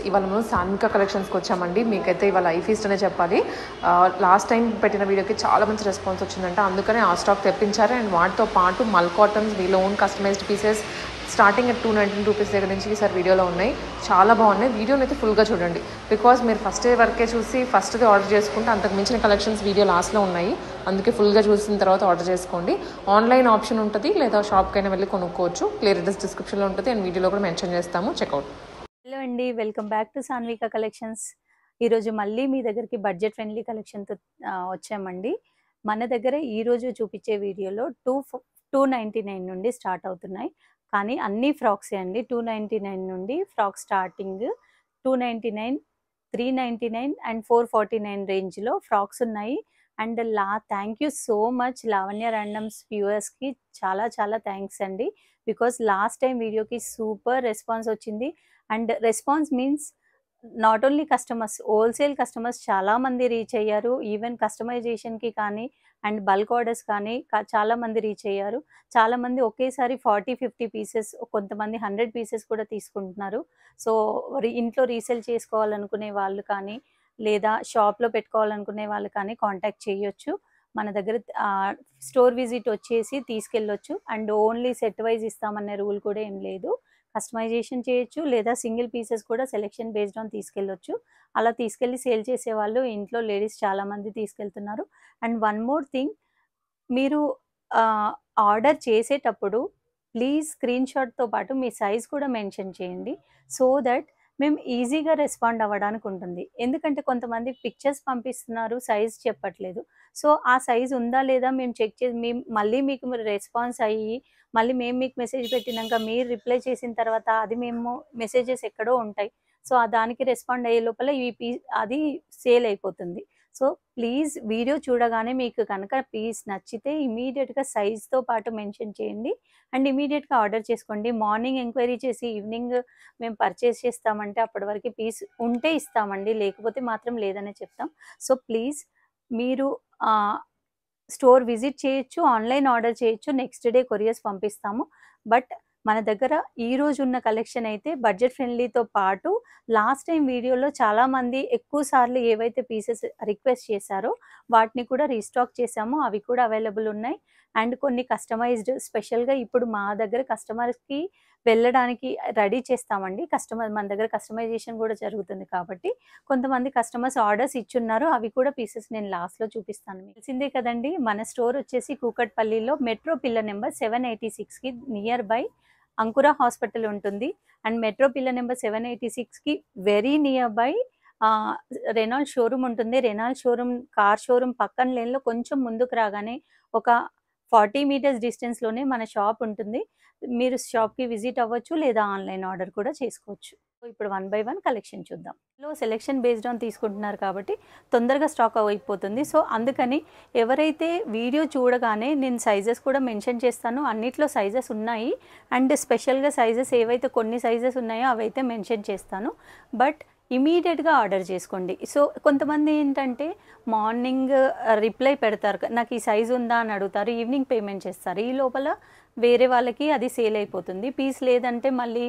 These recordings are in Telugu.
ఇవాళ మనం సాన్విక కలెక్షన్స్కి వచ్చామండి. మీకైతే ఇవాళ ఐ ఫీస్ట్ అనే చెప్పాలి. లాస్ట్ టైం పెట్టిన వీడియోకి చాలా మంచి రెస్పాన్స్ వచ్చిందంట, అందుకనే ఆ స్టాక్ తెప్పించారు. అండ్ వాటితో పాటు మల్ కాటన్స్, వీళ్ళ own customised pieces starting at 219 rupees దగ్గర నుంచి ఈసారి వీడియోలో ఉన్నాయి. చాలా బాగున్నాయి. వీడియోని అయితే ఫుల్గా చూడండి, బికాజ్ మీరు ఫస్ట్ వరకే చూసి ఫస్ట్ది ఆర్డర్ చేసుకుంటే అంతకు మించిన కలెక్షన్స్ వీడియో లాస్ట్లో ఉన్నాయి. అందుకే ఫుల్గా చూసిన తర్వాత ఆర్డర్ చేసుకోండి. ఆన్లైన్ ఆప్షన్ ఉంటుంది, లేదా షాప్కైనా వెళ్ళి కొనుక్కోవచ్చు. క్లియర్ అడ్రస్ డిస్క్రిప్షన్లో ఉంటుంది అండ్ వీడియోలో కూడా మెన్షన్ చేస్తాము, చెక్అవుట్. హలో అండి, welcome back to Sanvika collections. ఈరోజు మళ్ళీ మీ దగ్గరికి బడ్జెట్ ఫ్రెండ్లీ కలెక్షన్తో వచ్చామండి. మన దగ్గర ఈరోజు చూపించే వీడియోలో 299 నుండి స్టార్ట్ అవుతున్నాయి, కానీ అన్ని ఫ్రాక్సే అండి. 299 నుండి ఫ్రాక్ స్టార్టింగ్ 299, 399 అండ్ 449 రేంజ్లో ఫ్రాక్స్ ఉన్నాయి. And thank you so much Lavanya randoms వ్యూవర్స్కి చాలా చాలా థ్యాంక్స్ అండి, బికాస్ లాస్ట్ టైం వీడియోకి సూపర్ రెస్పాన్స్ వచ్చింది. And response means not only customers, wholesale customers చాలామంది రీచ్ అయ్యారు. ఈవెన్ కస్టమైజేషన్కి కానీ అండ్ బల్క్ ఆర్డర్స్ కానీ చాలామంది రీచ్ అయ్యారు. చాలామంది ఒకేసారి 40-50 పీసెస్, కొంతమంది 100 పీసెస్ కూడా తీసుకుంటున్నారు. సో ఇంట్లో రీసేల్ చేసుకోవాలనుకునే వాళ్ళు కానీ, లేదా షాప్లో పెట్టుకోవాలనుకునే వాళ్ళు కానీ కాంటాక్ట్ చేయొచ్చు. మన దగ్గర స్టోర్ విజిట్ వచ్చేసి తీసుకెళ్ళొచ్చు. అండ్ ఓన్లీ సెట్ వైజ్ ఇస్తామనే రూల్ కూడా ఏం లేదు. కస్టమైజేషన్ చేయొచ్చు, లేదా సింగిల్ పీసెస్ కూడా సెలెక్షన్ బేస్డ్ ఆన్ తీసుకెళ్ళొచ్చు. అలా తీసుకెళ్ళి సేల్ చేసేవాళ్ళు ఇంట్లో లేడీస్ చాలామంది తీసుకెళ్తున్నారు. అండ్ వన్ మోర్ థింగ్, మీరు ఆర్డర్ చేసేటప్పుడు ప్లీజ్ స్క్రీన్ షాట్తో పాటు మీ సైజ్ కూడా మెన్షన్ చేయండి, సో దట్ మేము ఈజీగా రెస్పాండ్ అవ్వడానికి ఉంటుంది. ఎందుకంటే కొంతమంది పిక్చర్స్ పంపిస్తున్నారు, సైజ్ చెప్పట్లేదు. సో ఆ సైజ్ ఉందా లేదా మేము చెక్ చేసి మళ్ళీ మీకు రెస్పాన్స్ అయ్యి మళ్ళీ మేము మీకు మెసేజ్ పెట్టినాక మీరు రిప్లై చేసిన తర్వాత అది మేము మెసేజెస్ ఎక్కడో ఉంటాయి. సో దానికి రెస్పాండ్ అయ్యే లోపల అది సేల్ అయిపోతుంది. సో ప్లీజ్ వీడియో చూడగానే మీకు కనుక పీస్ నచ్చితే ఇమీడియట్గా సైజ్తో పాటు మెన్షన్ చేయండి అండ్ ఇమీడియట్గా ఆర్డర్ చేసుకోండి. మార్నింగ్ ఎంక్వైరీ చేసి ఈవినింగ్ మేము పర్చేస్ చేస్తామంటే అప్పటి వరకు పీస్ ఉంటే ఇస్తామండి, లేకపోతే మాత్రం లేదనే చెప్తాం. సో ప్లీజ్ మీరు స్టోర్ విజిట్ చేయొచ్చు, ఆన్లైన్ ఆర్డర్ చేయొచ్చు, నెక్స్ట్ డే కొరియర్స్ పంపిస్తాము. బట్ మన దగ్గర ఈరోజు ఉన్న కలెక్షన్ అయితే బడ్జెట్ ఫ్రెండ్లీతో పాటు లాస్ట్ టైం వీడియోలో చాలామంది ఎక్కువ సార్లు ఏవైతే పీసెస్ రిక్వెస్ట్ చేశారో వాటిని కూడా రీస్టాక్ చేశాము, అవి కూడా అవైలబుల్ ఉన్నాయి. అండ్ కొన్ని కస్టమైజ్డ్ స్పెషల్గా ఇప్పుడు మా దగ్గర కస్టమర్స్కి వెళ్ళడానికి రెడీ చేస్తామండి. మన దగ్గర కస్టమైజేషన్ కూడా జరుగుతుంది కాబట్టి కొంతమంది కస్టమర్స్ ఆర్డర్స్ ఇచ్చున్నారు, అవి కూడా పీసెస్ నేను లాస్ట్లో చూపిస్తాను. తెలిసిందే కదండి, మన స్టోర్ వచ్చేసి కూకట్పల్లిలో మెట్రో పిల్లర్ నెంబర్ 786కి నియర్ బై అంకుర హాస్పిటల్ ఉంటుంది. అండ్ మెట్రో పిల్లర్ నెంబర్ 786కి very near by Renault showroom ఉంటుంది. రెనాల్డ్ షోరూమ్ కార్ షోరూమ్ పక్కన లేన్లో కొంచెం ముందుకు రాగానే ఒక 40 మీటర్స్ డిస్టెన్స్లోనే మన షాప్ ఉంటుంది. మీరు షాప్కి విజిట్ అవ్వచ్చు, లేదా ఆన్లైన్ ఆర్డర్ కూడా చేసుకోవచ్చు. ఇప్పుడు 1 by 1 కలెక్షన్ చూద్దాం. సెలెక్షన్ బేస్డ్ ఆన్ తీసుకుంటున్నారు కాబట్టి తొందరగా స్టాక్ అయిపోతుంది. సో అందుకని ఎవరైతే వీడియో చూడగానే నేను సైజెస్ కూడా మెన్షన్ చేస్తాను, అన్నిట్లో సైజెస్ ఉన్నాయి. అండ్ స్పెషల్గా సైజెస్ ఏవైతే కొన్ని సైజెస్ ఉన్నాయో అవైతే మెన్షన్ చేస్తాను, బట్ ఇమీడియట్గా ఆర్డర్ చేసుకోండి. సో కొంతమంది ఏంటంటే మార్నింగ్ రిప్లై పెడతారు, నాకు ఈ సైజు ఉందా అని అడుగుతారు, ఈవినింగ్ పేమెంట్ చేస్తారు. ఈ లోపల వేరే వాళ్ళకి అది సేల్ అయిపోతుంది. పీస్ లేదంటే మళ్ళీ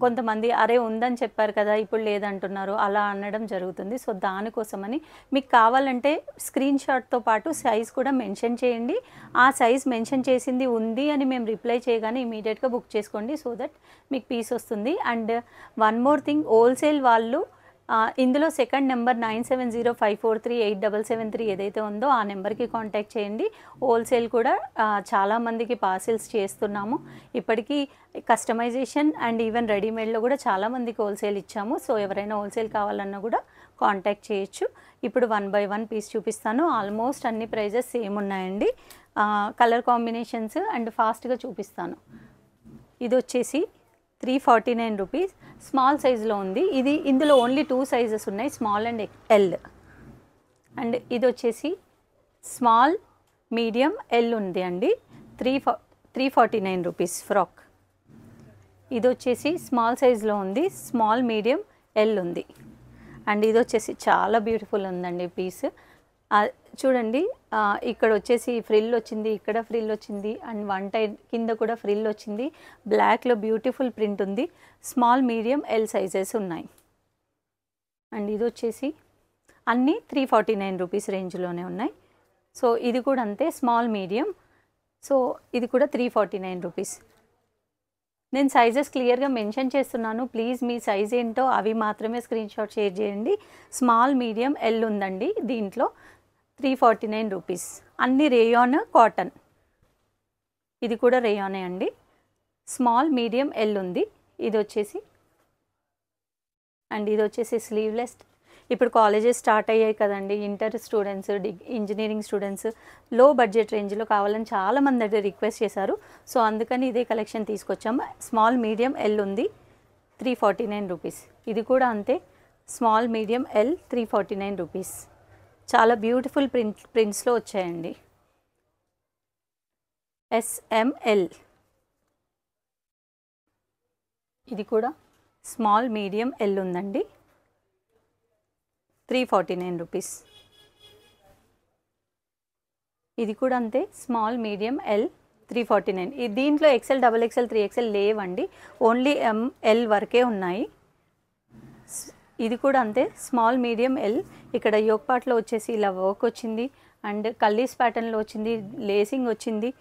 కొంతమంది అరే ఉందని చెప్పారు కదా ఇప్పుడు లేదంటున్నారు, అలా అనడం జరుగుతుంది. సో దానికోసమని మీకు కావాలంటే స్క్రీన్ షాట్తో పాటు సైజ్ కూడా మెన్షన్ చేయండి. ఆ సైజ్ మెన్షన్ చేసింది ఉంది అని మేము రిప్లై చేయగానే ఇమీడియట్గా బుక్ చేసుకోండి, సో దట్ మీకు పీస్ వస్తుంది. And one more thing, wholesale వాళ్ళు ఇందులో సెకండ్ నెంబర్ 9705438773 ఏదైతే ఉందో ఆ నెంబర్కి కాంటాక్ట్ చేయండి. హోల్సేల్ కూడా చాలామందికి పార్సిల్స్ చేస్తున్నాము ఇప్పటికీ. కస్టమైజేషన్ అండ్ ఈవెన్ రెడీమేడ్లో కూడా చాలామందికి హోల్సేల్ ఇచ్చాము. సో ఎవరైనా హోల్సేల్ కావాలన్నా కూడా కాంటాక్ట్ చేయొచ్చు. ఇప్పుడు 1 by 1 పీస్ చూపిస్తాను. ఆల్మోస్ట్ అన్ని ప్రైజెస్ సేమ్ ఉన్నాయండి. కలర్ కాంబినేషన్స్ అండ్ ఫాస్ట్గా చూపిస్తాను. ఇది వచ్చేసి 349 రూపీస్, స్మాల్ సైజులో ఉంది. ఇందులో ఓన్లీ 2 సైజెస్ ఉన్నాయి, స్మాల్ అండ్ ఎల్. అండ్ ఇది వచ్చేసి స్మాల్, మీడియం, ఎల్ ఉంది అండి. 349 రూపీస్ ఫ్రాక్. ఇది వచ్చేసి స్మాల్ సైజులో ఉంది, స్మాల్, మీడియం, ఎల్ ఉంది. అండ్ ఇది వచ్చేసి చాలా బ్యూటిఫుల్ ఉందండి పీస్. చూడండి, ఇక్కడ వచ్చేసి ఫ్రిల్ వచ్చింది, ఇక్కడ ఫ్రిల్ వచ్చింది, అండ్ వన్ టైర్ కింద కూడా ఫ్రిల్ వచ్చింది. బ్లాక్లో బ్యూటిఫుల్ ప్రింట్ ఉంది. స్మాల్, మీడియం, ఎల్ సైజెస్ ఉన్నాయి. అండ్ ఇది వచ్చేసి అన్నీ 349 రూపీస్ రేంజ్లోనే ఉన్నాయి. సో ఇది కూడా అంతే, స్మాల్ మీడియం. సో ఇది కూడా 349 రూపీస్. నేను సైజెస్ క్లియర్గా మెన్షన్ చేస్తున్నాను, ప్లీజ్ మీ సైజ్ ఏంటో అవి మాత్రమే స్క్రీన్ షాట్ షేర్ చేయండి. స్మాల్ మీడియం ఎల్ ఉందండి దీంట్లో, 349 రూపీస్. అన్ని రేయాన్ కాటన్, ఇది కూడా రేయానే అండి. స్మాల్ మీడియం ఎల్ ఉంది. ఇది వచ్చేసి అండ్ ఇది వచ్చేసి స్లీవ్లెస్. ఇప్పుడు కాలేజెస్ స్టార్ట్ అయ్యాయి కదండి, ఇంటర్ స్టూడెంట్స్, ఇంజనీరింగ్ స్టూడెంట్స్ లో బడ్జెట్ రేంజ్లో కావాలని చాలామంది అయితే రిక్వెస్ట్ చేశారు. సో అందుకని ఇదే కలెక్షన్ తీసుకొచ్చాము. స్మాల్ మీడియం ఎల్ ఉంది, 349 రూపీస్. ఇది కూడా అంతే, స్మాల్ మీడియం ఎల్ 349 రూపీస్. చాలా బ్యూటిఫుల్ ప్రింట్స్లో వచ్చాయండి. SML, ఇది కూడా స్మాల్ మీడియం ఎల్ ఉందండి, 349 రూపీస్. ఇది కూడా అంతే, స్మాల్ మీడియం ఎల్ 349. దీంట్లో XL, XXL, 3XL లేవండి, ఓన్లీ ML వరకే ఉన్నాయి. ఇది కూడా అంతే, స్మాల్ మీడియం ఎల్. ఇక్కడ యోక్ పార్ట్లో వచ్చేసి ఇలా వర్క్ వచ్చింది అండ్ కల్లీస్ ప్యాటర్న్లో వచ్చింది, లేసింగ్ వచ్చింది.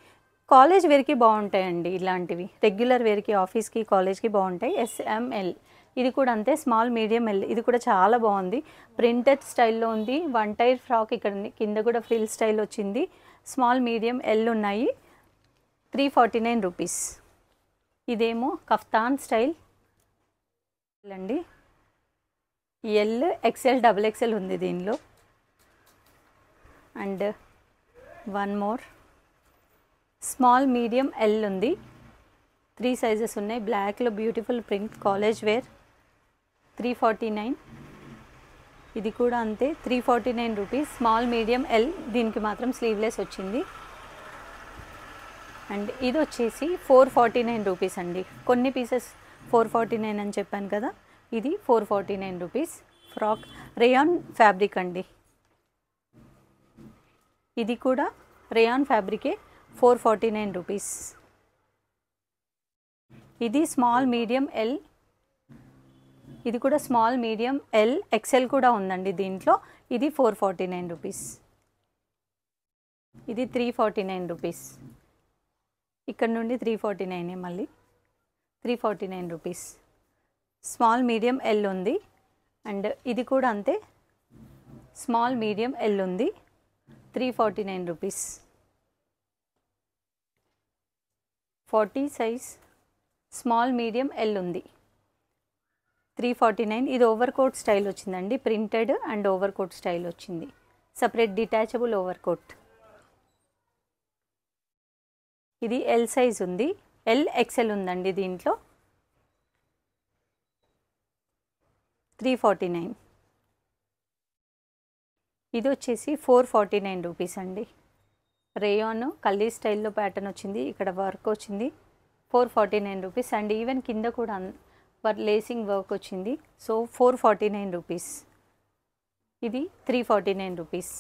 కాలేజ్ వేర్కి బాగుంటాయండి ఇలాంటివి, రెగ్యులర్ వేర్కి, ఆఫీస్కి, కాలేజ్కి బాగుంటాయి. SML, ఇది కూడా అంతే, స్మాల్ మీడియం ఎల్. ఇది కూడా చాలా బాగుంది, ప్రింటెడ్ స్టైల్లో ఉంది. వన్ టైర్ ఫ్రాక్, ఇక్కడ కింద కూడా ఫ్రిల్ స్టైల్ వచ్చింది. స్మాల్ మీడియం ఎల్ ఉన్నాయి, 349 రూపీస్. ఇదేమో కఫ్తాన్ స్టైల్ అండి, ఎల్, XL, XXL ఉంది దీనిలో. And one more small medium L ఉంది, 3 సైజెస్ ఉన్నాయి. బ్లాక్లో బ్యూటిఫుల్ ప్రింట్, కాలేజ్ వేర్, 349. ఇది కూడా అంతే, 349 రూపీస్. స్మాల్ మీడియం ఎల్, దీనికి మాత్రం స్లీవ్లెస్ వచ్చింది. అండ్ ఇది వచ్చేసి 449 రూపీస్ అండి. కొన్ని పీసెస్ 449 అని చెప్పాను కదా, ఇది 449 రూపీస్. ఫ్రాక్, రేయాన్ ఫ్యాబ్రిక్ అండి, ఇది కూడా రేయాన్ ఫ్యాబ్రికే, 449 రూపీస్. ఇది స్మాల్ మీడియం ఎల్, ఇది కూడా స్మాల్ మీడియం ఎల్, XL కూడా ఉందండి దీంట్లో. ఇది 449 రూపీస్. ఇది 349 రూపీస్. ఇక్కడ నుండి 349, మళ్ళీ 349 రూపీస్. స్మాల్ మీడియం ఎల్ ఉంది. అండ్ ఇది కూడా అంతే, స్మాల్ మీడియం ఎల్ ఉంది, 349 rupees. 40 size small medium L ఉంది, 349. ఇది ఓవర్ కోట్ స్టైల్ వచ్చిందండి, printed and over coat style వచ్చింది, సపరేట్ డిటాచబుల్ ఓవర్ కోట్. ఇది ఎల్ సైజ్ ఉంది, ఎల్, XL ఉందండి దీంట్లో, 349. ఇది వచ్చేసి 449 రూపీస్ అండి. రేయాన్ కల్లీ స్టైల్లో ప్యాటర్న్ వచ్చింది, ఇక్కడ వర్క్ వచ్చింది, 449 రూపీస్. అండ్ ఈవెన్ కింద కూడా లేసింగ్ వర్క్ వచ్చింది. So 449 rupees. ఇది 349 రూపీస్.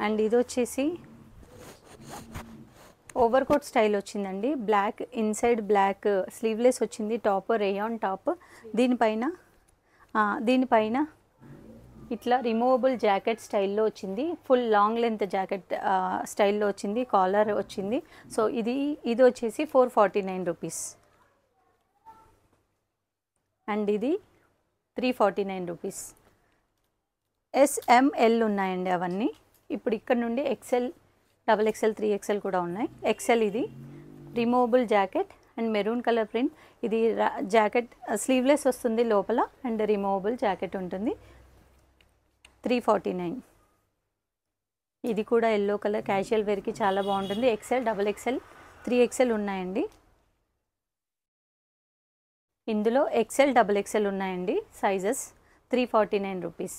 అండ్ ఇది వచ్చేసి ఓవర్ కోట్ స్టైల్ వచ్చిందండి, బ్లాక్ ఇన్సైడ్ బ్లాక్ స్లీవ్లెస్ వచ్చింది, టాప్ రేయాన్ టాప్. దీనిపైన ఇట్లా రిమూవబుల్ జాకెట్ స్టైల్లో వచ్చింది, ఫుల్ లాంగ్ లెంత్ జాకెట్ స్టైల్లో వచ్చింది, కాలర్ వచ్చింది. సో ఇది వచ్చేసి 449 రూపీస్. అండ్ ఇది 349 రూపీస్. SML ఉన్నాయండి అవన్నీ. ఇప్పుడు ఇక్కడ నుండి XL, XXL, 3XL కూడా ఉన్నాయి. XL ఇది removable jacket and maroon colour print. ఇది జాకెట్ స్లీవ్లెస్ వస్తుంది లోపల అండ్ రిమూవబుల్ జాకెట్ ఉంటుంది, 349. ఇది కూడా ఎల్లో కలర్ క్యాజువల్ వేర్కి చాలా బాగుంటుంది. XL, XXL, 3XL ఉన్నాయండి. ఇందులో XL, XXL ఉన్నాయండి సైజెస్, 349 రూపీస్.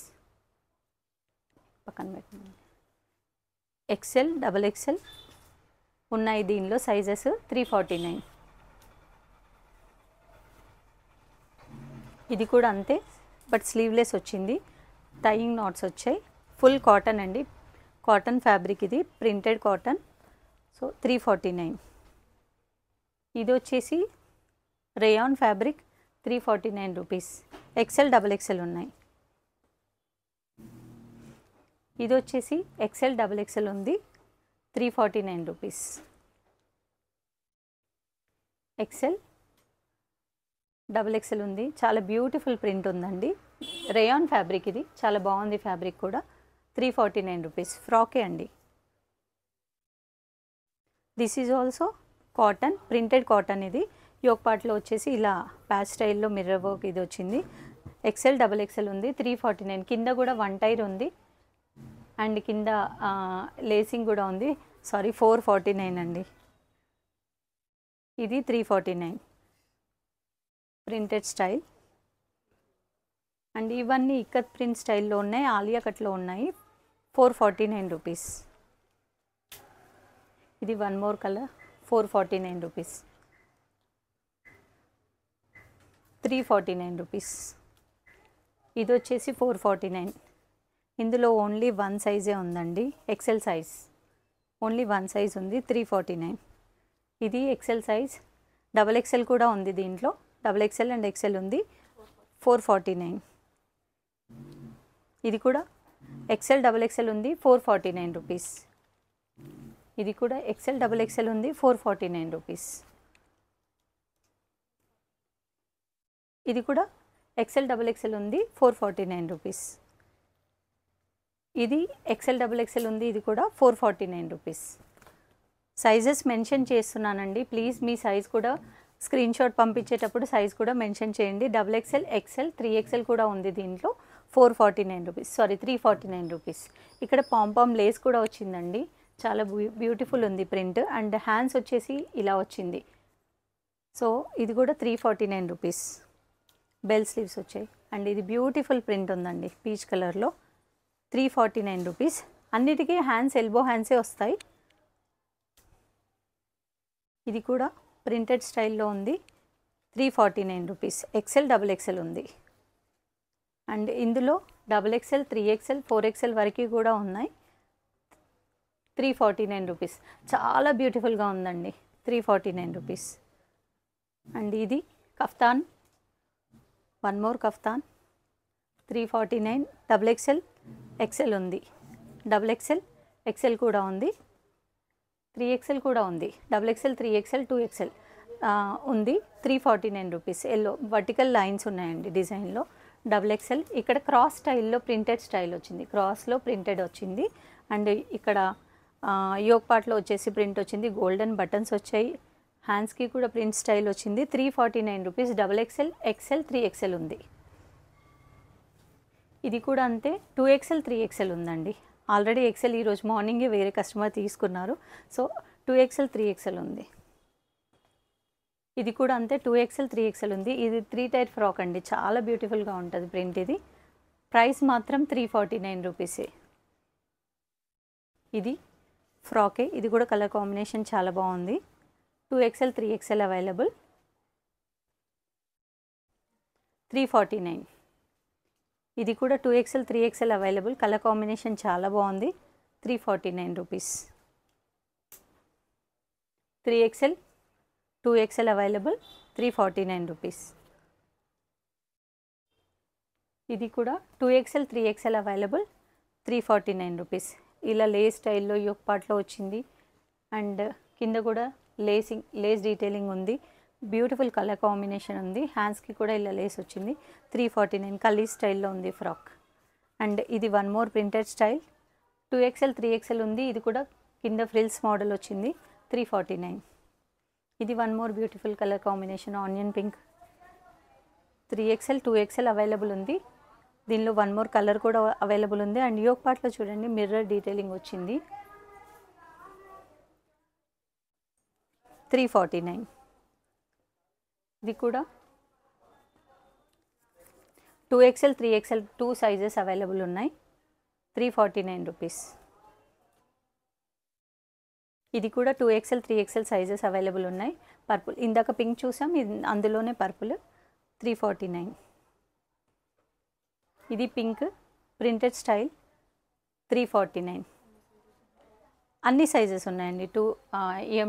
పక్కన పెట్టండి. XL, XXL ఉన్నాయి దీనిలో సైజెస్, 349. ఇది కూడా అంతే, బట్ స్లీవ్లెస్ వచ్చింది, టైయింగ్ నాట్స్ వచ్చాయి, ఫుల్ కాటన్ అండి, కాటన్ ఫ్యాబ్రిక్, ఇది ప్రింటెడ్ కాటన్. సో 349. ఇది వచ్చేసి rayon fabric, 349 rupees. XL double XL ఉన్నాయి. ఇది వచ్చేసి ఎక్సెల్ డబుల్ ఎక్సెల్ ఉంది, 349 రూపీస్. ఎక్సెల్ డబుల్ ఎక్సెల్ ఉంది, చాలా బ్యూటిఫుల్ ప్రింట్ ఉందండి. రేయాన్ ఫ్యాబ్రిక్, ఇది చాలా బాగుంది ఫ్యాబ్రిక్ కూడా. 349 రూపీస్. ఫ్రాకే అండి. This is also cotton, printed cotton. ఇది యోక్ పార్ట్లో వచ్చేసి ఇలా ప్యాచ్ స్టైల్లో మిర్రర్ వర్క్ ఇది వచ్చింది. ఎక్సెల్ డబుల్ ఎక్సెల్ ఉంది, 349. కింద కూడా 1 టైర్ ఉంది అండ్ కింద లేసింగ్ కూడా ఉంది. సారీ, 449 అండి. ఇది 349 ప్రింటెడ్ స్టైల్. అండ్ ఇవన్నీ ఇక్కత్ ప్రింట్ స్టైల్లో ఉన్నాయి, ఆలియా కట్లో ఉన్నాయి. 449 రూపీస్. ఇది one more colour, 449 rupees. 349 rupees. ఇది వచ్చేసి 449. ఇందులో ఓన్లీ 1 సైజే ఉందండి, ఎక్సెల్ సైజ్. ఓన్లీ 1 సైజ్ ఉంది, 349. ఇది ఎక్సెల్ సైజ్. డబల్ ఎక్సెల్ కూడా ఉంది దీంట్లో, డబల్ ఎక్సెల్ అండ్ ఎక్సెల్ ఉంది, 449. ఇది కూడా ఎక్సెల్ డబల్ ఎక్సెల్ ఉంది, 449 రూపీస్. ఇది కూడా ఎక్సెల్ డబల్ ఎక్సెల్ ఉంది, 449 రూపీస్. ఇది కూడా ఎక్సెల్ డబల్ ఎక్సెల్ ఉంది, 449 రూపీస్. ఇది ఎక్సెల్ డబుల్ ఎక్సెల్ ఉంది, ఇది కూడా 449 రూపీస్. సైజెస్ మెన్షన్ చేస్తున్నానండి, ప్లీజ్ మీ సైజ్ కూడా స్క్రీన్ షాట్ పంపించేటప్పుడు సైజ్ కూడా మెన్షన్ చేయండి. డబుల్ ఎక్సెల్, ఎక్సెల్, 3XL కూడా ఉంది దీంట్లో, 449 రూపీస్. Sorry, 349 rupees. ఇక్కడ పాంపామ్ లేస్ కూడా వచ్చిందండి, చాలా బ్యూటిఫుల్ ఉంది ప్రింట్. అండ్ హ్యాండ్స్ వచ్చేసి ఇలా వచ్చింది. సో ఇది కూడా 349 రూపీస్. బెల్ స్లీవ్స్ వచ్చాయి. అండ్ ఇది బ్యూటిఫుల్ ప్రింట్ ఉందండి, పీచ్ కలర్లో, 349 రూపీస్. అన్నిటికీ హ్యాండ్స్ ఎల్బో హ్యాండ్సే వస్తాయి. ఇది కూడా ప్రింటెడ్ స్టైల్లో ఉంది, 349 రూపీస్. ఎక్సెల్ డబుల్ ఎక్సెల్ ఉంది. అండ్ ఇందులో డబుల్ ఎక్సెల్, 3XL, 4XL వరకు కూడా ఉన్నాయి. 349 రూపీస్. చాలా బ్యూటిఫుల్గా ఉందండి, 349 రూపీస్. అండ్ ఇది kaftan, one more kaftan, 349. Double XL, XL ఉంది, డబుల్ ఎక్సెల్, ఎక్సెల్ కూడా ఉంది, 3XL కూడా ఉంది. డబుల్ ఎక్సెల్, 3XL, 2XL ఉంది, 349 రూపీస్. ఎల్లో వర్టికల్ లైన్స్ ఉన్నాయండి డిజైన్లో. Double XL. ఇక్కడ క్రాస్ స్టైల్లో ప్రింటెడ్ స్టైల్ వచ్చింది, క్రాస్లో ప్రింటెడ్ వచ్చింది. అండ్ ఇక్కడ యోక్ పార్ట్లో వచ్చేసి ప్రింట్ వచ్చింది, గోల్డెన్ బటన్స్ వచ్చాయి. హ్యాండ్స్కి కూడా ప్రింట్ స్టైల్ వచ్చింది, 349 rupees. Double XL, XL, 3XL ఉంది. ఇది కూడా అంతే, 2XL, 3XL ఉందండి. ఆల్రెడీ ఎక్సెల్ ఈరోజు మార్నింగే వేరే కస్టమర్ తీసుకున్నారు, సో 2XL, 3XL ఉంది. ఇది కూడా అంతే, 2XL, 3XL ఉంది. ఇది 3 టైర్ ఫ్రాక్ అండి, చాలా బ్యూటిఫుల్గా ఉంటుంది ప్రింట్. ఇది ప్రైస్ మాత్రం 349 రూపీసే. ఇది ఫ్రాకే, ఇది కూడా కలర్ కాంబినేషన్ చాలా బాగుంది. 2XL, 3XL available, 349. ఇది కూడా 2XL, 3XL available, colour combination చాలా బాగుంది, 349 rupees. 3XL, 2XL available, 349 rupees. ఇది కూడా 2XL, 3XL అవైలబుల్, 349 రూపీస్. ఇలా లేస్ స్టైల్లో యోక్ పార్ట్లో వచ్చింది. అండ్ కింద కూడా లేస్ డీటెయిలింగ్ ఉంది, బ్యూటిఫుల్ కలర్ కాంబినేషన్ ఉంది. హ్యాండ్స్కి కూడా ఇలా లేస్ వచ్చింది, 349. కలీ స్టైల్లో ఉంది ఫ్రాక్. అండ్ ఇది one more printed style, 2XL, 3XL ఉంది. ఇది కూడా కింద ఫ్రిల్స్ మోడల్ వచ్చింది, 349. ఇది one more beautiful colour combination, onion pink. 3XL, 2XL available ఉంది. దీనిలో వన్ మోర్ కలర్ కూడా అవైలబుల్ ఉంది. అండ్ యోక్ పార్ట్లో చూడండి మిర్రర్ డీటెయిలింగ్ వచ్చింది, 349. ఇది కూడా 2XL, 3XL 2 సైజెస్ అవైలబుల్ ఉన్నాయి, 349 రూపీస్. ఇది కూడా 2XL, 3XL సైజెస్ అవైలబుల్ ఉన్నాయి. పర్పుల్, ఇందాక పింక్ చూసాం, అందులోనే పర్పుల్, 349. ఇది పింక్ ప్రింటెడ్ స్టైల్, 349. అన్ని సైజెస్ ఉన్నాయండి.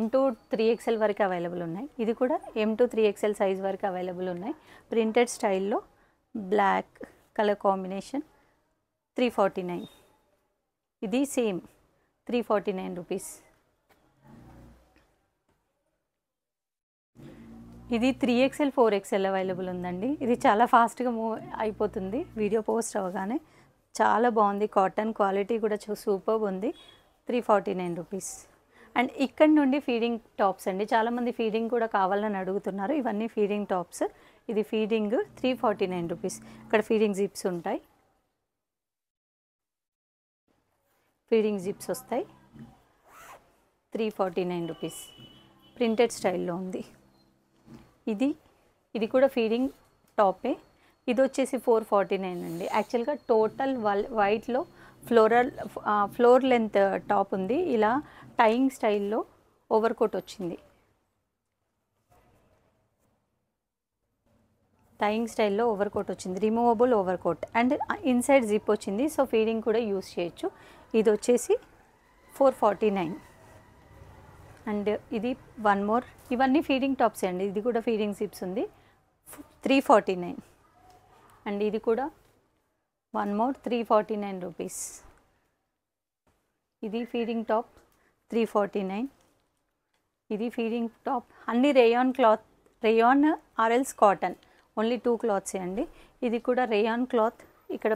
M2 3XL వరకు అవైలబుల్ ఉన్నాయి. ఇది కూడా M2 3XL సైజ్ వరకు అవైలబుల్ ఉన్నాయి. ప్రింటెడ్ స్టైల్లో బ్లాక్ కలర్ కాంబినేషన్ 349. ఇది సేమ్ 349 రూపీస్. ఇది 3XL 4XL అవైలబుల్ ఉందండి. ఇది చాలా ఫాస్ట్గా మూవ్ అయిపోతుంది వీడియో పోస్ట్ అవ్వగానే. చాలా బాగుంది, కాటన్ క్వాలిటీ కూడా సూపర్ ఉంది. 349 రూపీస్. అండ్ ఇక్కడ నుండి ఫీడింగ్ టాప్స్ అండి. చాలామంది ఫీడింగ్ కూడా కావాలని అడుగుతున్నారు. ఇవన్నీ ఫీడింగ్ టాప్స్. ఇది ఫీడింగ్ 349 రూపీస్. ఇక్కడ ఫీడింగ్ జిప్స్ ఉంటాయి, ఫీడింగ్ జిప్స్ వస్తాయి. 349 రూపీస్. ప్రింటెడ్ స్టైల్లో ఉంది. ఇది కూడా ఫీడింగ్ టాపే. ఇది వచ్చేసి 449 అండి. యాక్చువల్గా టోటల్ వైట్లో ఫ్లోర్ లెంత్ టాప్ ఉంది. ఇలా టైయింగ్ స్టైల్లో ఓవర్ కోట్ వచ్చింది. టైయింగ్ స్టైల్లో ఓవర్ కోట్ వచ్చింది, removable over coat. And inside zip వచ్చింది. సో ఫీడింగ్ కూడా యూస్ చేయొచ్చు. ఇది వచ్చేసి 449. అండ్ ఇది వన్ మోర్. ఇవన్నీ ఫీడింగ్ టాప్స్ అండి. ఇది కూడా ఫీడింగ్ జిప్స్ ఉంది, 349. అండ్ ఇది కూడా వన్ మోర్ 349 రూపీస్. ఇది ఫీడింగ్ టాప్ 349. ఇది ఫీడింగ్ టాప్. అన్ని రేయాన్ క్లాత్, రేయాన్ ఆర్ఎల్స్ కాటన్, ఓన్లీ 2 క్లాత్సే అండి. ఇది కూడా రేయాన్ క్లాత్, ఇక్కడ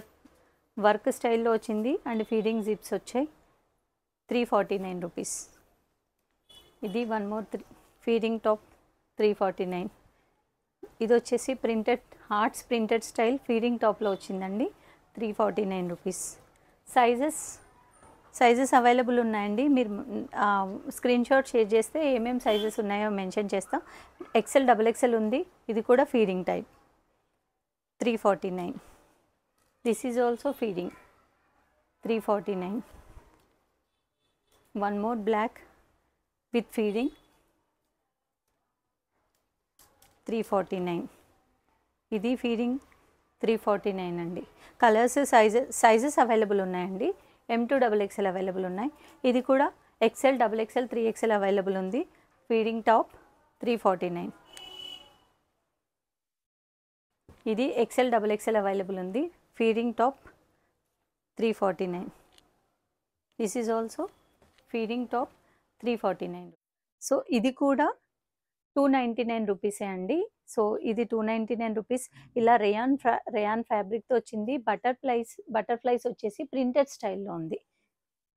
వర్క్ స్టైల్లో వచ్చింది అండ్ ఫీడింగ్ జిప్స్ వచ్చాయి. 349 రూపీస్. ఇది వన్ మోర్ ఫీడింగ్ టాప్ 349. ఇది వచ్చేసి printed hearts printed style feeding టాప్లో వచ్చిందండి. 349 రూపీస్. సైజెస్ అవైలబుల్ ఉన్నాయండి. మీరు స్క్రీన్ షాట్ షేర్ చేస్తే ఏమేమి సైజెస్ ఉన్నాయో మెన్షన్ చేస్తాం. XL XXL ఉంది. ఇది కూడా feeding type. 349. This is also feeding. 349. One more black with feeding 349. ఇది ఫీడింగ్ 349 అండి. కలర్స్ సైజెస్ అవైలబుల్ ఉన్నాయండి. M2 XXL అవైలబుల్ ఉన్నాయి. ఇది కూడా XL XXL 3XL అవైలబుల్ ఉంది. Feeding top 349. ఇది XL XXL అవైలబుల్ ఉంది. Feeding top 349. This is also feeding top 349. So ఇది కూడా 299 రూపీసే అండి. సో ఇది 299 రూపీస్. ఇలా రేయాన్ ఫ్యాబ్రిక్తో వచ్చింది. బటర్ఫ్లైస్ వచ్చేసి ప్రింటెడ్ స్టైల్లో ఉంది.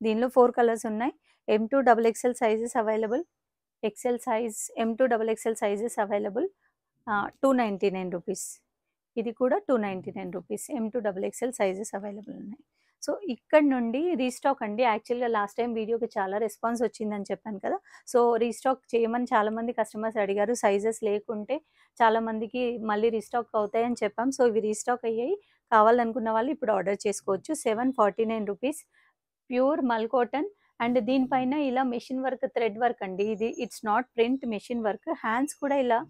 దీనిలో 4 కలర్స్ ఉన్నాయి. M2 XXL sizes available. XL size M2 XXL sizes available. 299 rupees. ఇది కూడా 299 rupees. M2 XXL sizes available ఉన్నాయి. సో ఇక్కడ నుండి రీస్టాక్ అండి. యాక్చువల్గా లాస్ట్ టైం వీడియోకి చాలా రెస్పాన్స్ వచ్చిందని చెప్పాను కదా. సో రీస్టాక్ చేయమని చాలామంది కస్టమర్స్ అడిగారు. సైజెస్ లేకుంటే చాలామందికి మళ్ళీ రీస్టాక్ అవుతాయని చెప్పాం. సో ఇవి రీస్టాక్ అయ్యాయి. కావాలనుకున్న వాళ్ళు ఇప్పుడు ఆర్డర్ చేసుకోవచ్చు. 749 రూపీస్. ప్యూర్ మల్ కాటన్. అండ్ దీనిపైన ఇలా మెషిన్ వర్క్, థ్రెడ్ వర్క్ అండి. ఇది it's not print, machine work. Hands కూడా ఇలా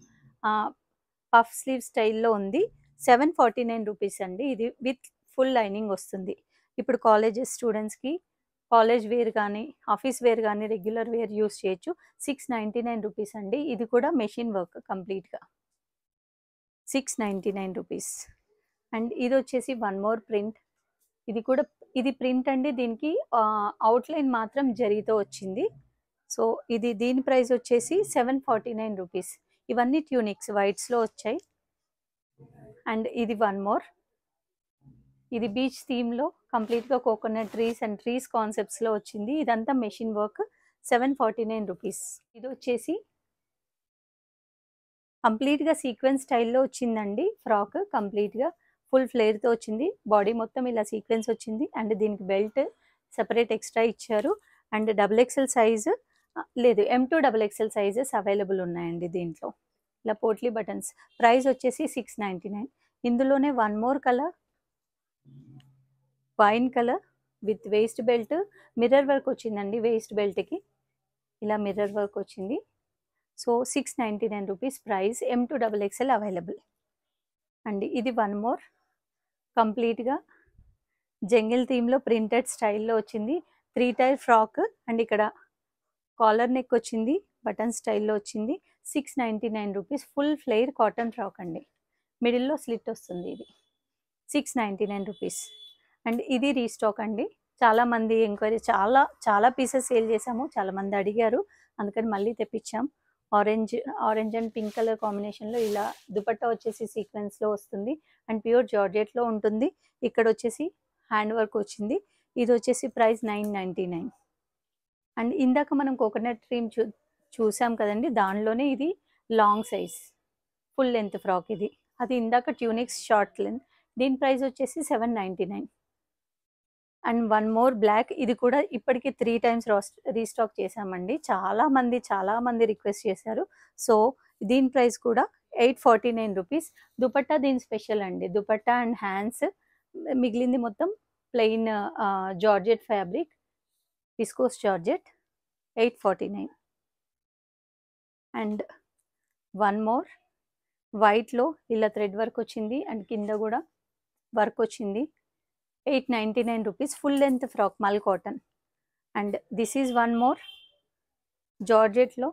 పఫ్ స్లీవ్ స్టైల్లో ఉంది. 749 రూపీస్ అండి. ఇది విత్ ఫుల్ లైనింగ్ వస్తుంది. ఇప్పుడు కాలేజెస్ స్టూడెంట్స్కి కాలేజ్ వేర్ కానీ ఆఫీస్ వేర్ కానీ రెగ్యులర్ వేర్ యూస్ చేయొచ్చు. 699 రూపీస్ అండి. ఇది కూడా మెషిన్ వర్క్ కంప్లీట్గా. 699 రూపీస్. అండ్ ఇది వచ్చేసి వన్ మోర్ ప్రింట్. ఇది ప్రింట్ అండి. దీనికి అవుట్లైన్ మాత్రం జరీతో వచ్చింది. సో దీని ప్రైస్ వచ్చేసి 749 రూపీస్. ఇవన్నీ ట్యూనిక్స్ వైట్స్లో వచ్చాయి. అండ్ ఇది వన్ మోర్. ఇది బీచ్ థీమ్లో కంప్లీట్గా కోకోనట్ ట్రీస్ అండ్ ట్రీస్ కాన్సెప్ట్స్లో వచ్చింది. ఇదంతా మెషిన్ వర్క్. 749 రూపీస్. ఇది వచ్చేసి కంప్లీట్గా సీక్వెన్స్ స్టైల్లో వచ్చిందండి. ఫ్రాక్ కంప్లీట్గా ఫుల్ ఫ్లేర్తో వచ్చింది. బాడీ మొత్తం ఇలా సీక్వెన్స్ వచ్చింది. అండ్ దీనికి బెల్ట్ సెపరేట్ ఎక్స్ట్రా ఇచ్చారు. అండ్ XXL సైజు లేదు, M2 XXL సైజెస్ అవైలబుల్ ఉన్నాయండి దీంట్లో. ఇలా పోట్లీ బటన్స్. ప్రైస్ వచ్చేసి 699. ఇందులోనే one more colour, wine colour with waist belt. Mirror work వచ్చిందండి వేస్ట్ బెల్ట్కి. ఇలా మిర్రర్ వర్క్ వచ్చింది. So 699 rupees price. M2 XXL available అండి. ఇది వన్ మోర్ కంప్లీట్గా జంగిల్ థీమ్లో ప్రింటెడ్ స్టైల్లో వచ్చింది. 3 టైర్ ఫ్రాక్. అండ్ ఇక్కడ కాలర్ నెక్ వచ్చింది, బటన్ స్టైల్లో వచ్చింది. 699 rupees. Full flare cotton frock అండి. మిడిల్లో స్లిట్ వస్తుంది. ఇది 699 రూపీస్. అండ్ ఇది రీస్టాక్ అండి. చాలామంది ఎంక్వైరీ, చాలా పీసెస్ సేల్ చేసాము, చాలామంది అడిగారు, అందుకని మళ్ళీ తెప్పించాం. ఆరెంజ్ అండ్ పింక్ కలర్ కాంబినేషన్లో ఇలా దుపట్టా వచ్చేసి సీక్వెన్స్లో వస్తుంది అండ్ ప్యూర్ జార్జెట్లో ఉంటుంది. ఇక్కడ వచ్చేసి హ్యాండ్ వర్క్ వచ్చింది. ఇది వచ్చేసి ప్రైస్ 999. అండ్ ఇందాక మనం కోకోనట్ క్రీమ్ చూసాం కదండి, దానిలోనే ఇది long size full length frock. ఇది అది ఇందాక ట్యూనిక్స్ షార్ట్ లెంత్. దీని ప్రైస్ వచ్చేసి 799. And one more black. ఇది కూడా ఇప్పటికి 3 times రీస్టాక్ చేసామండి. చాలామంది రిక్వెస్ట్ చేశారు. సో దీని ప్రైస్ కూడా 849 రూపీస్. దుపట్టా దీని స్పెషల్ అండి. దుపట్టా అండ్ హ్యాండ్స్, మిగిలింది మొత్తం plain georgette fabric, viscose georgette. 849. And one more వైట్లో ఇలా థ్రెడ్ వర్క్ వచ్చింది అండ్ కింద కూడా వర్క్ వచ్చింది. 899 rupees. Full length frock, mul cotton. And this is one more జార్జెట్లో.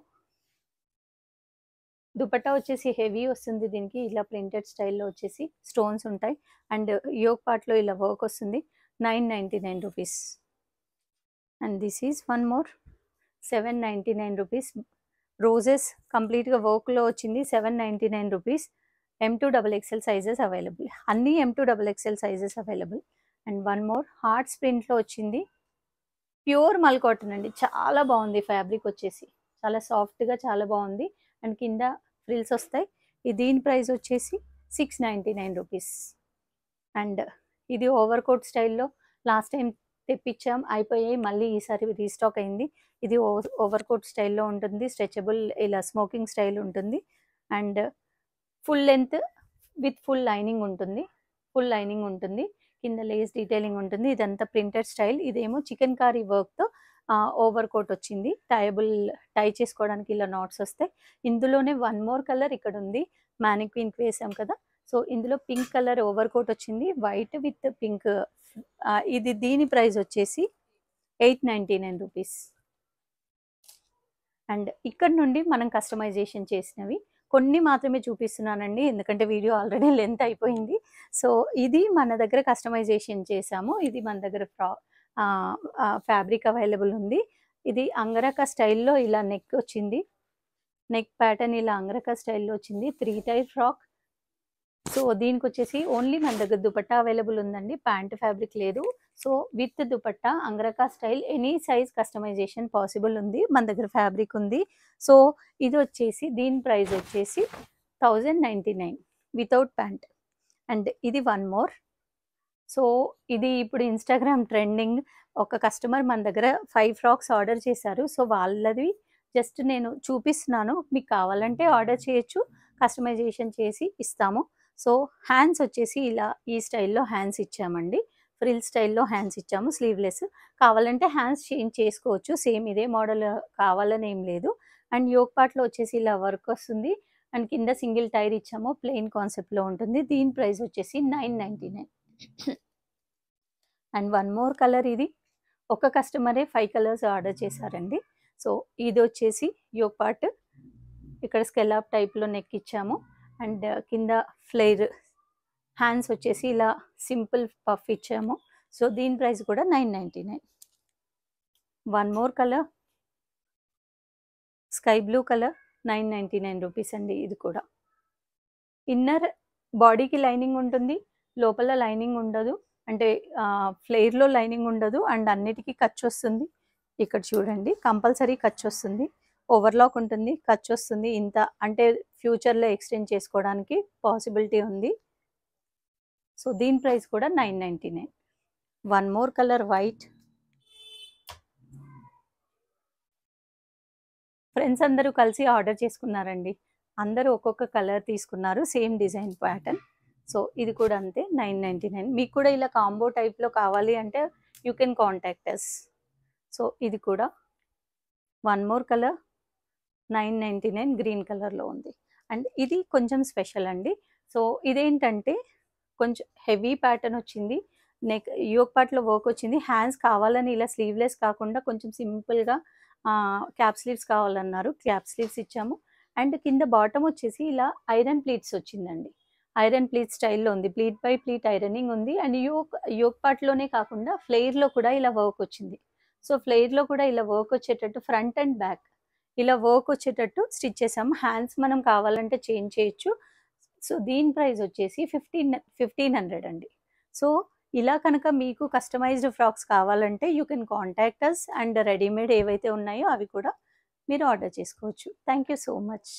దుపట్టా వచ్చేసి హెవీ వస్తుంది. దీనికి ఇలా ప్రింటెడ్ స్టైల్లో వచ్చేసి స్టోన్స్ ఉంటాయి అండ్ యోక్ పార్ట్లో ఇలా వర్క్ వస్తుంది. 999 rupees. And this is one more 799 rupees. Roses కంప్లీట్గా వర్క్లో వచ్చింది. 799 రూపీస్. M2XXL sizes available. అన్నీ M2XXL sizes available. And one more hearts ప్రింట్లో వచ్చింది. ప్యూర్ మల్ కాటన్ అండి. చాలా బాగుంది ఫ్యాబ్రిక్ వచ్చేసి, చాలా సాఫ్ట్గా చాలా బాగుంది. అండ్ కింద ఫ్రిల్స్ వస్తాయి. దీని ప్రైస్ వచ్చేసి 699 రూపీస్. అండ్ ఇది ఓవర్ కోట్ స్టైల్లో లాస్ట్ టైం తెప్పించాం, అయిపోయాయి, మళ్ళీ ఈసారి రీస్టాక్ అయింది. ఇది ఓవర్ కోట్ స్టైల్లో ఉంటుంది. స్ట్రెచబుల్, ఇలా స్మోకింగ్ స్టైల్ ఉంటుంది. And full length with full lining ఉంటుంది. కింద లేస్ డీటెయిలింగ్ ఉంటుంది. ఇదంతా ప్రింటెడ్ స్టైల్. ఇదేమో చికెన్ కారీ వర్క్తో ఓవర్ కోట్ వచ్చింది. టై చేసుకోవడానికి ఇలా నాట్స్ వస్తాయి. ఇందులోనే వన్ మోర్ కలర్ ఇక్కడ ఉంది. మ్యానిక్విన్కి వేసాం కదా, సో ఇందులో పింక్ కలర్ ఓవర్ కోట్ వచ్చింది, వైట్ విత్ పింక్. ఇది దీని ప్రైస్ వచ్చేసి 899 రూపీస్. అండ్ ఇక్కడ నుండి మనం కస్టమైజేషన్ చేసినవి కొన్ని మాత్రమే చూపిస్తున్నానండి, ఎందుకంటే వీడియో ఆల్రెడీ లెంత్ అయిపోయింది. సో ఇది మన దగ్గర కస్టమైజేషన్ చేసాము. ఇది మన దగ్గర ఫ్యాబ్రిక్ అవైలబుల్ ఉంది. ఇది అంగరక స్టైల్లో ఇలా నెక్ వచ్చింది. నెక్ ప్యాటర్న్ ఇలా అంగరక స్టైల్లో వచ్చింది. 3 టైర్ ఫ్రాక్. సో దీనికి వచ్చేసి ఓన్లీ మన దగ్గర దుపట్టా అవైలబుల్ ఉందండి, ప్యాంట్ ఫ్యాబ్రిక్ లేదు. So with dupatta angrakha style any size customisation possible ఉంది. మన దగ్గర ఫ్యాబ్రిక్ ఉంది. సో ఇది వచ్చేసి దీని ప్రైస్ వచ్చేసి 1099 వితౌట్ ప్యాంట్. అండ్ ఇది వన్ మోర్. సో ఇది ఇప్పుడు ఇన్స్టాగ్రామ్ ట్రెండింగ్. ఒక కస్టమర్ మన దగ్గర 5 ఫ్రాక్స్ ఆర్డర్ చేశారు. సో వాళ్ళది జస్ట్ నేను చూపిస్తున్నాను, మీకు కావాలంటే ఆర్డర్ చేయొచ్చు, కస్టమైజేషన్ చేసి ఇస్తాము. సో హ్యాండ్స్ వచ్చేసి ఇలా ఈ స్టైల్లో హ్యాండ్స్ ఇచ్చామండి. ఫ్రిల్ స్టైల్లో హ్యాండ్స్ ఇచ్చాము, స్లీవ్లెస్. కావాలంటే హ్యాండ్స్ చేంజ్ చేసుకోవచ్చు, సేమ్ ఇదే మోడల్ కావాలని ఏం లేదు. అండ్ యోక్ పార్ట్లో వచ్చేసి ఇలా వర్క్ వస్తుంది. అండ్ కింద సింగిల్ టైర్ ఇచ్చాము, ప్లెయిన్ కాన్సెప్ట్లో ఉంటుంది. దీని ప్రైస్ వచ్చేసి 999. And one more colour. ఇది ఒక కస్టమరే 5 కలర్స్ ఆర్డర్ చేశారండి. సో ఇది వచ్చేసి యోక్ పార్ట్, ఇక్కడ స్కెలాప్ టైప్లో నెక్ ఇచ్చాము. అండ్ కింద ఫ్లేర్, హ్యాండ్స్ వచ్చేసి ఇలా సింపుల్ పఫ్ ఇచ్చాము. సో దీని ప్రైస్ కూడా 999. One more colour, sky blue colour, 999 rupees అండి. ఇది కూడా ఇన్నర్ బాడీకి లైనింగ్ ఉంటుంది, లోపల లైనింగ్ ఉండదు, అంటే ఫ్లేర్లో లైనింగ్ ఉండదు. అండ్ అన్నిటికీ ఖర్చు వస్తుంది. ఇక్కడ చూడండి, కంపల్సరీ ఖర్చు వస్తుంది. ఓవర్లాక్ ఉంటుంది, ఖర్చు వస్తుంది. ఇంత అంటే ఫ్యూచర్లో ఎక్స్టెండ్ చేసుకోవడానికి పాసిబిలిటీ ఉంది. సో దీని ప్రైస్ కూడా 999. One more colour, white. Friends అందరూ కలిసి ఆర్డర్ చేసుకున్నారండి. అందరూ ఒక్కొక్క కలర్ తీసుకున్నారు, సేమ్ డిజైన్ ప్యాటర్న్. సో ఇది కూడా అంతే, 999. మీకు కూడా ఇలా కాంబో టైప్లో కావాలి అంటే you can contact us. So ఇది కూడా వన్ మోర్ కలర్, 999 గ్రీన్ కలర్లో ఉంది. అండ్ ఇది కొంచెం స్పెషల్ అండి. సో ఇదేంటంటే కొంచెం హెవీ ప్యాటర్న్ వచ్చింది, నెక్ యోక్ పార్ట్లో వర్క్ వచ్చింది. హ్యాండ్స్ కావాలని ఇలా స్లీవ్లెస్ కాకుండా కొంచెం సింపుల్గా క్యాప్ స్లీవ్స్ కావాలన్నారు, క్యాప్ స్లీవ్స్ ఇచ్చాము. అండ్ కింద బాటమ్ వచ్చేసి ఇలా ఐరన్ ప్లీట్స్ వచ్చిందండి. ఐరన్ ప్లీట్ స్టైల్లో ఉంది, ప్లీట్ బై ప్లీట్ ఐరనింగ్ ఉంది. అండ్ యోక్ పార్ట్లోనే కాకుండా ఫ్లేర్లో కూడా ఇలా వర్క్ వచ్చింది. సో ఫ్లేర్లో కూడా ఇలా వర్క్ వచ్చేటట్టు ఫ్రంట్ అండ్ బ్యాక్ ఇలా వర్క్ వచ్చేటట్టు స్టిచ్ చేసాము. హ్యాండ్స్ మనం కావాలంటే చేంజ్ చేయొచ్చు. సో దీని ప్రైస్ వచ్చేసి 1500 అండి. సో ఇలా కనుక మీకు కస్టమైజ్డ్ ఫ్రాక్స్ కావాలంటే you can contact us. And readymade ఏవైతే ఉన్నాయో అవి కూడా మీరు ఆర్డర్ చేసుకోవచ్చు. Thank you so much.